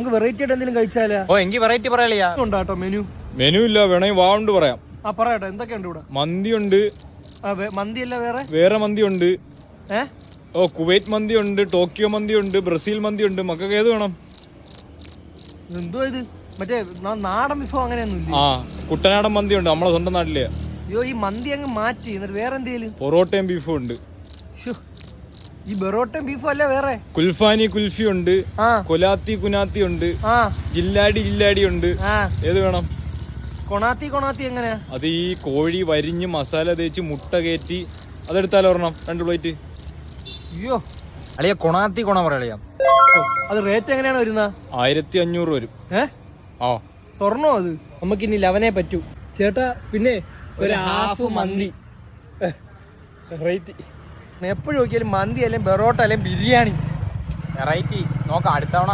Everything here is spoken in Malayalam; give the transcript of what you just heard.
നമുക്ക് വെറൈറ്റി ആയിട്ട് എന്തെങ്കിലും കഴിച്ചാലോ? എങ്കിൽ വെറൈറ്റി പറയാ. ഉണ്ടാട്ടോ മെനു? മെനു ഇല്ല, വേണമെങ്കിൽ വാണ്ട് പറയാം. പറയട്ടെ, എന്തൊക്കെയുണ്ട് ഇവിടെ? മന്തിയുണ്ട്. മന്തിയല്ല വേറെ മന്തിയുണ്ട്. കുവൈറ്റ് മന്തി ഉണ്ട്, ടോക്കിയോ മന്തി ഉണ്ട്, ബ്രസീൽ മന്തി ഉണ്ട്. മക്കൾക്ക് ഏത് വേണം? എന്തോ ഇത് മറ്റേ നാടൻ വിഭവം അങ്ങനെയൊന്നും ഇല്ല? കുട്ടനാടൻ മന്തി ഉണ്ട്, നമ്മളെ സ്വന്തം നാട്ടിലെ. അയ്യോ, ഈ മന്തി അങ്ങ് മാറ്റി എന്നിട്ട് വേറെ എന്തെങ്കിലും? പൊറോട്ടയും ബീഫും ഉണ്ട്. ഈ ബെറോട്ടയും ബീഫും അല്ല വേറെ? കുൽഫാനി കുൽഫി ഉണ്ട്, കൊലാത്തി കുനാത്തി ഉണ്ട്, ജില്ലാടി ഉണ്ട്. ഏത് വേണം? കൊണാത്തി എങ്ങനെയാ? അത് ഈ കോഴി വരിഞ്ഞ് മസാല തേച്ച് മുട്ട കയറ്റി അതെടുത്താലോ ഒരെണ്ണം, 2 പ്ലേറ്റ്. അയ്യോ അളിയ കൊണാത്തി പറയാ. അത് റേറ്റ് എങ്ങനെയാണ് വരുന്നത്? 1500 വരും. സ്വർണ്ണോ അത്? നമുക്കിനി 11 പറ്റൂ ചേട്ടാ. പിന്നെ ഒരു ഹാഫ് മന്തി റേറ്റ്. എപ്പോഴും നോക്കിയാലും മന്തി അല്ലെങ്കിൽ ബെറോട്ട അല്ലെങ്കിൽ ബിരിയാണി വെറൈറ്റി നോക്കാം അടുത്തവണ.